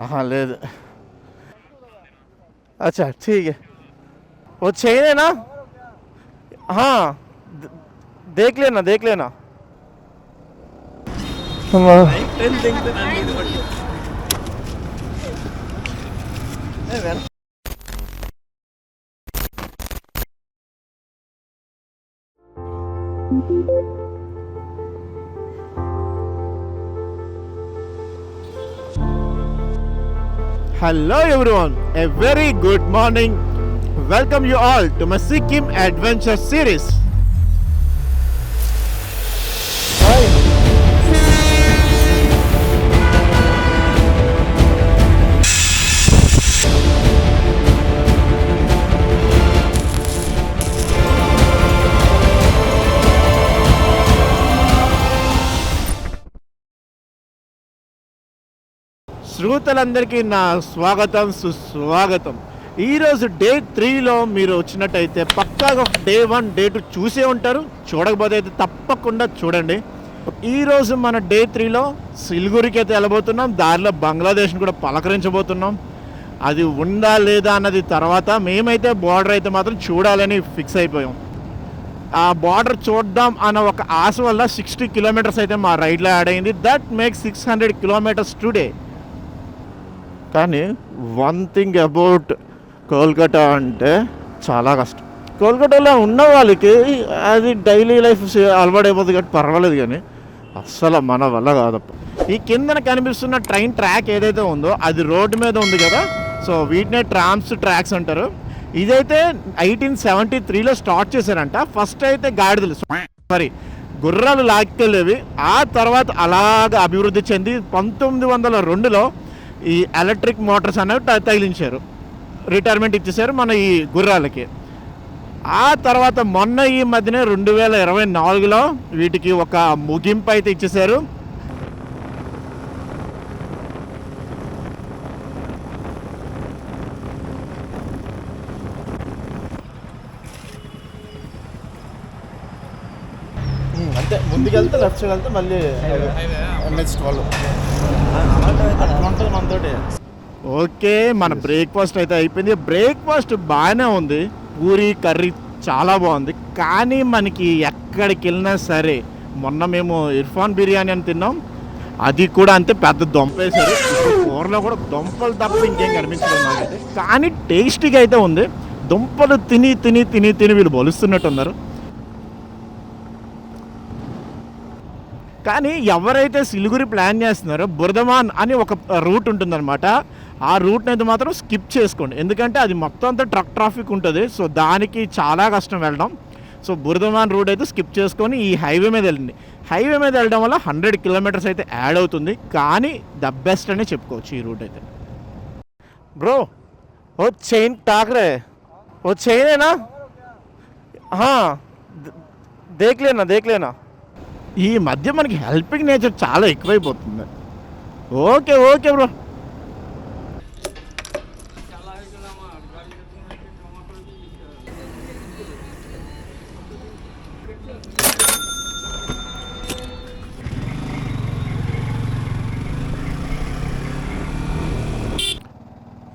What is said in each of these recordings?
हाँ ले अच्छा ठीक है वो चेन है ना हाँ द- देख लेना देख लेना Hello everyone, a very good morning. Welcome you all to my Sikkim Adventure Series. శ్రోతలందరికీ నా స్వాగతం సుస్వాగతం. ఈరోజు డే 3లో మీరు వచ్చినట్టయితే పక్కాగా డే 1 డే 2 చూసే ఉంటారు. చూడకపోతే అయితే తప్పకుండా చూడండి. ఈరోజు మన డే 3లో సిలిగురికి అయితే వెళ్ళబోతున్నాం. దారిలో బంగ్లాదేశ్ని కూడా పలకరించబోతున్నాం. అది ఉందా లేదా అన్నది తర్వాత, మేమైతే బార్డర్ అయితే మాత్రం చూడాలని ఫిక్స్ అయిపోయాం. ఆ బార్డర్ చూద్దాం అన్న ఒక ఆశ వల్ల 60 కిలోమీటర్స్ అయితే మా రైడ్లో యాడ్ అయింది. That makes 600 kilometres today. కానీ వన్ థింగ్ అబౌట్ కోల్కతా అంటే చాలా కష్టం. కోల్కతాలో ఉన్న వాళ్ళకి అది డైలీ లైఫ్ అలవాటైపోతుంది కాబట్టి పర్వాలేదు, కానీ అస్సలు మన వల్ల కాదప్ప. ఈ కిందన కనిపిస్తున్న ట్రైన్ ట్రాక్ ఏదైతే ఉందో అది రోడ్డు మీద ఉంది కదా, సో వీటినే ట్రాక్స్ అంటారు. ఇదైతే 1873లో స్టార్ట్ చేశారంట. ఫస్ట్ అయితే గాడిదలు గుర్రాలు లాక్కెళ్ళేవి. ఆ తర్వాత అలాగ అభివృద్ధి చెంది 1902లో ఈ ఎలక్ట్రిక్ మోటార్స్ అనేవి తగిలించారు. రిటైర్మెంట్ ఇచ్చేసారు మన ఈ గుర్రాలకి. ఆ తర్వాత మొన్న ఈ మధ్యనే 2024లో వీటికి ఒక ముగింపు అయితే ఇచ్చేసారు. అంటే ముందుకెళ్తే లెఫ్ట్ సైడ్ వెళ్తే మళ్ళీ నెక్స్ట్ వాళ్ళు మనతోటి. ఓకే, మన బ్రేక్ఫాస్ట్ అయితే అయిపోయింది. బ్రేక్ఫాస్ట్ బాగానే ఉంది, పూరి కర్రీ చాలా బాగుంది. కానీ మనకి ఎక్కడికి వెళ్ళినా సరే, మొన్న మేము ఇర్ఫాన్ బిర్యానీ అని తిన్నాం, అది కూడా అంతే పెద్ద దొంప వేశారు. కూరలో కూడా దుంపలు తప్ప ఇంకేం కనిపించలేదు నాకైతే. కానీ టేస్టీగా అయితే ఉంది. దుంపలు తిని తిని తిని తిని వీళ్ళు బలుస్తున్నట్టున్నారు. కానీ ఎవరైతే సిలిగురి ప్లాన్ చేస్తున్నారో బురదమాన్ అని ఒక రూట్ ఉంటుందన్నమాట. ఆ రూట్ని అయితే మాత్రం స్కిప్ చేసుకోండి, ఎందుకంటే అది మొత్తం అంతా ట్రాఫిక్ ఉంటుంది. సో దానికి చాలా కష్టం వెళ్ళడం. సో బురదమాన్ రూట్ అయితే స్కిప్ చేసుకొని ఈ హైవే మీద వెళ్ళండి. హైవే మీద వెళ్ళడం వల్ల 100 కిలోమీటర్స్ అయితే యాడ్ అవుతుంది. కానీ ద బెస్ట్ అనే చెప్పుకోవచ్చు ఈ రూట్ అయితే. బ్రో ఓ చైన్ టాకరే ఓ చైన్ ఏనా దేక్ లేనా. ఈ మధ్య మనకి హెల్పింగ్ నేచర్ చాలా ఎక్కువైపోతుంది. Okay okay bro.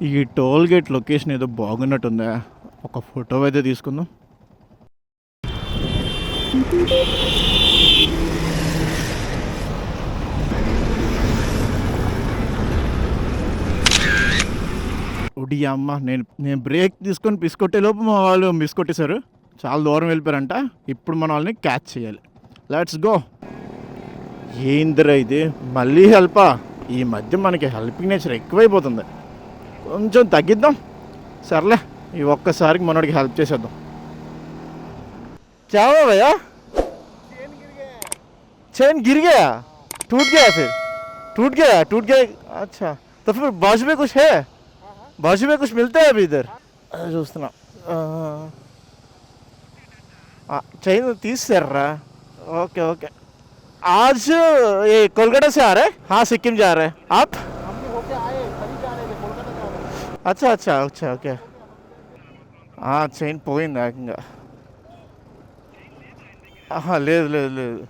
ఈ టోల్ గేట్ లొకేషన్ ఏదో బాగున్నట్టుందా, ఒక ఫోటో అయితే తీసుకుందాం. ఉడి అమ్మ, నేను బ్రేక్ తీసుకొని పిసుకొట్టే లోపు మా వాళ్ళు మిస్కొట్టేశారు. చాలా దూరం వెళ్ళిపోయారంట. ఇప్పుడు మన వాళ్ళని క్యాచ్ చేయాలి. Let's go. ఏందిరా ఇది, మళ్ళీ హెల్పా? ఈ మధ్య మనకి హెల్పింగ్ నేచర్ ఎక్కువైపోతుంది. కొంచెం తగ్గిద్దాం. సర్లే, ఈ ఒక్కసారికి మనోడికి హెల్ప్ చేసేద్దాం. చావా భయ్యా, चैन गिर गया, टूट गया, फिर टूट गया. अच्छा तो फिर बाजू में कुछ है? बाजू में कुछ मिलता है अभी इधर? చూస్తున్నా. చైన్ తీసేర్రా. Okay okay. आज ये कोलकाता से आ रहे हैं? हाँ सिक्किम जा रहे हैं. आप? हम भी होके आए, कभी जा रहे थे, कोलकाता जा रहे हैं. अच्छा अच्छा अच्छा ओके. చైన్ పోయిందా ఇంకా? లేదు లేదు లేదు.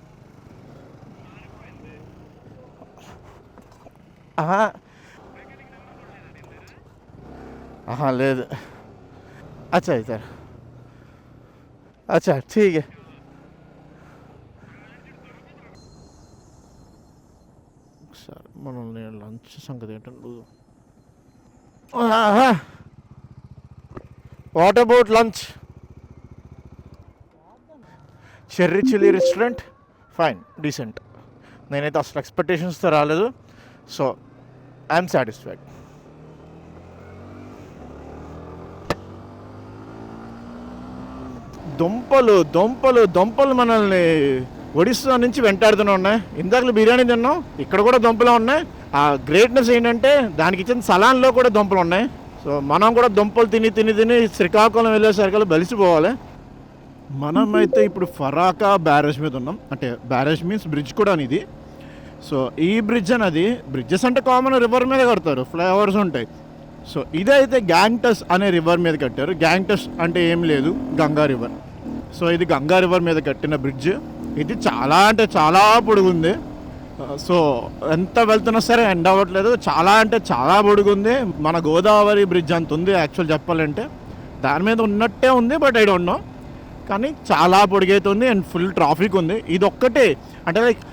हाँ లేదు अच्छा इधर अच्छा ठीक है సార్ మనల్ని లంచ్ సంగతి ఏంటంటే what about lunch cherry chilli restaurant fine decent నేనైతే అసలు ఎక్స్పెక్టేషన్స్తో రాలేదు సో ఐఎమ్ సాటిస్ఫైడ్ దుంపలు దుంపలు దుంపలు మనల్ని ఒడిస్సా నుంచి వెంటాడుతూనే ఉన్నాయి ఇందాకలు బిర్యానీ తిన్నాం ఇక్కడ కూడా దుంపలు ఉన్నాయి ఆ గ్రేట్నెస్ ఏంటంటే దానికి ఇచ్చిన సలాన్లో కూడా దుంపలు ఉన్నాయి సో మనం కూడా దుంపలు తిని తిని తిని శ్రీకాకుళం వెళ్ళేసరికి బలిసిపోవాలి మనమైతే ఇప్పుడు ఫరాకా బ్యారేజ్ మీద ఉన్నాం అంటే బ్యారేజ్ మీన్స్ బ్రిడ్జ్ కూడా ఇది సో ఈ బ్రిడ్జ్ అనేది బ్రిడ్జెస్ అంటే కామన్ రివర్ మీద కడతారు ఫ్లైఓవర్స్ ఉంటాయి సో ఇదైతే గ్యాంగ్టస్ అనే రివర్ మీద కట్టారు గ్యాంగ్టస్ అంటే ఏం లేదు గంగా రివర్ సో ఇది గంగా రివర్ మీద కట్టిన బ్రిడ్జ్ ఇది చాలా అంటే చాలా పొడుగుంది సో ఎంత వెళ్తున్నా సరే ఎండ్ అవ్వట్లేదు చాలా అంటే చాలా పొడుగుంది మన గోదావరి బ్రిడ్జ్ అంత ఉంది యాక్చువల్ చెప్పాలంటే దాని మీద ఉన్నట్టే ఉంది బట్ ఐ డోంట్ నో కానీ చాలా పొడిగైతుంది అండ్ ఫుల్ ట్రాఫిక్ ఉంది ఇది ఒక్కటే అంటే లైక్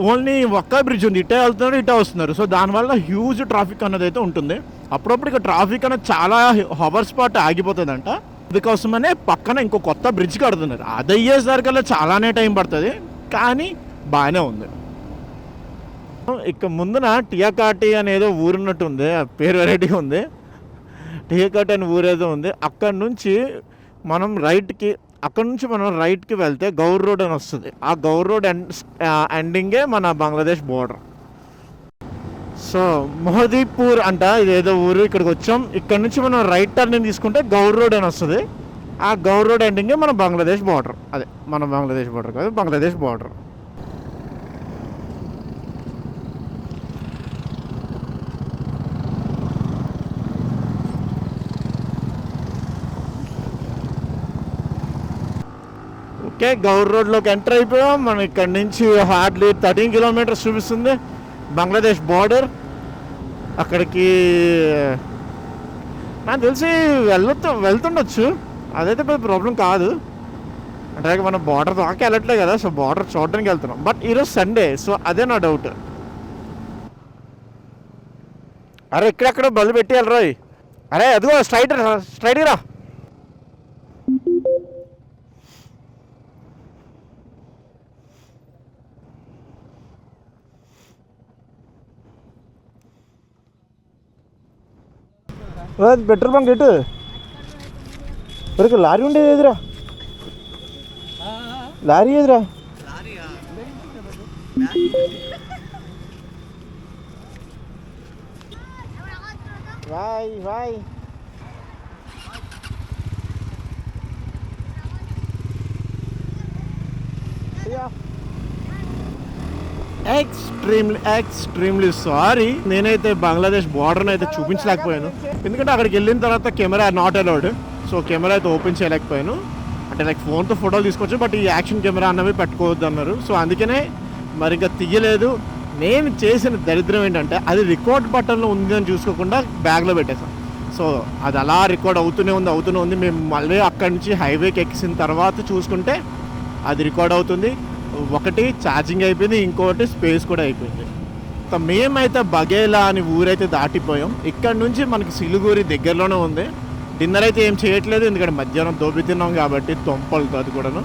ఓన్లీ ఒక్క బ్రిడ్జ్ ఉంది ఇటే వెళ్తున్నారు ఇటే వస్తున్నారు సో దానివల్ల హ్యూజ్ ట్రాఫిక్ అన్నది అయితే ఉంటుంది అప్పుడప్పుడు ఇక ట్రాఫిక్ అనేది చాలా హవర్స్ పాటు ఆగిపోతుందంట అందుకోసమనే పక్కన ఇంకో కొత్త బ్రిడ్జ్ కడుతున్నారు అది అయ్యేసరికల్లా చాలానే టైం పడుతుంది కానీ బాగానే ఉంది ఇక ముందున టియాకాటి అనేదో ఊరున్నట్టు ఉంది పేరు వెరైటీగా ఉంది టియాకాటి అనే ఊరేదో ఉంది అక్కడ నుంచి మనం రైట్కి వెళ్తే గౌర్ రోడ్ అని వస్తుంది ఆ గౌర్ రోడ్ ఎండింగే మన బంగ్లాదేశ్ బోర్డర్ సో మొహదీపూర్ అంట ఇదేదో ఊరు ఇక్కడికి వచ్చాం ఇక్కడ నుంచి మనం రైట్ టర్న్ తీసుకుంటే గౌర్ రోడ్ అని వస్తుంది ఆ గౌర్ రోడ్ ఎండింగే మన బంగ్లాదేశ్ బార్డర్ అదే మన బంగ్లాదేశ్ బార్డర్ కాదు బంగ్లాదేశ్ బార్డర్ ఓకే గౌర్ రోడ్లోకి ఎంటర్ అయిపోయాం మనం ఇక్కడ నుంచి హార్డ్లీ 13 కిలోమీటర్స్ చూపిస్తుంది బంగ్లాదేశ్ బార్డర్ అక్కడికి నాకు తెలిసి వెళ్తుండొచ్చు అదైతే పెద్ద ప్రాబ్లం కాదు అంటే మనం బార్డర్ దాకా వెళ్ళట్లే కదా సో బార్డర్ చూడడానికి వెళ్తున్నాం బట్ ఈరోజు సండే సో అదే నా డౌట్ అరే ఇక్కడెక్కడ బళ్ళు పెట్టి వెళ్ళరా అరే అదిగో స్ట్రైట్గా రా పెట్రోల్ బంక్ ఎటు వరకు లారీ ఉండేది ఎదురా లారీ ఎదురా బాయ్ ఎక్స్ట్రీమ్లీ సారీ నేనైతే బంగ్లాదేశ్ బార్డర్ని అయితే చూపించలేకపోయాను ఎందుకంటే అక్కడికి వెళ్ళిన తర్వాత camera not allowed so camera అయితే ఓపెన్ చేయలేకపోయాను అంటే లైక్ ఫోన్తో ఫోటోలు తీసుకోవచ్చు బట్ ఈ యాక్షన్ కెమెరా అన్నవి పెట్టుకోవద్దు అన్నారు సో అందుకనే మరి ఇంకా తీయలేదు నేను చేసిన దరిద్రం ఏంటంటే అది రికార్డ్ బటన్లో ఉంది అని చూసుకోకుండా బ్యాగ్లో పెట్టేసాను సో అది అలా రికార్డ్ అవుతూనే ఉంది మేము మళ్ళీ అక్కడి నుంచి హైవేకి ఎక్కిన తర్వాత చూసుకుంటే అది రికార్డ్ అవుతుంది ఒకటి ఛార్జింగ్ అయిపోయింది ఇంకొకటి స్పేస్ కూడా అయిపోయింది మేమైతే బగేలా అని ఊరైతే దాటిపోయాం ఇక్కడ నుంచి మనకి సిలిగురి దగ్గరలోనే ఉంది డిన్నర్ అయితే ఏం చేయట్లేదు ఎందుకంటే మధ్యాహ్నం దోబి తిన్నాం కాబట్టి తొంపలు అది కూడాను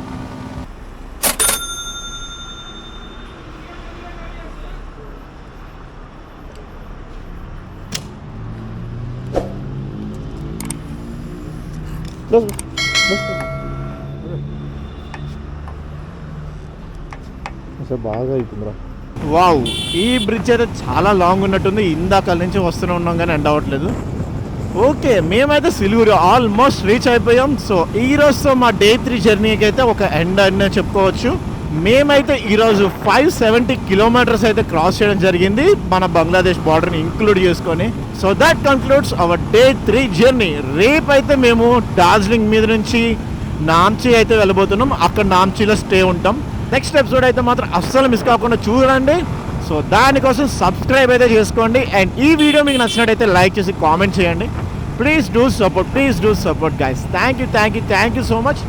బాగా అయిపోయిందిరా వావ్ ఈ బ్రిడ్జ్ అయితే చాలా లాంగ్ ఉన్నట్టుంది ఇందాక నుంచి వస్తూనే ఉన్నాం కానీ ఎండ్ అవ్వట్లేదు ఓకే మేమైతే సిలిగురి ఆల్మోస్ట్ రీచ్ అయిపోయాం సో ఈ రోజుతో మా డే 3 జర్నీకి అయితే ఒక ఎండ్ అని చెప్పుకోవచ్చు మేమైతే ఈరోజు 570 కిలోమీటర్స్ అయితే క్రాస్ చేయడం జరిగింది మన బంగ్లాదేశ్ బార్డర్ని ఇంక్లూడ్ చేసుకొని so that concludes hour day 3 journey రేపు అయితే మేము డార్జిలింగ్ మీద నుంచి నామ్చీ అయితే వెళ్ళబోతున్నాం అక్కడ నామ్చీలో స్టే ఉంటాం నెక్స్ట్ ఎపిసోడ్ అయితే మాత్రం అస్సలు మిస్ కాకుండా చూడండి సో దానికోసం సబ్స్క్రైబ్ అయితే చేసుకోండి అండ్ ఈ వీడియో మీకు నచ్చినట్టయితే లైక్ చేసి కామెంట్ చేయండి please do support guys. Thank you so much.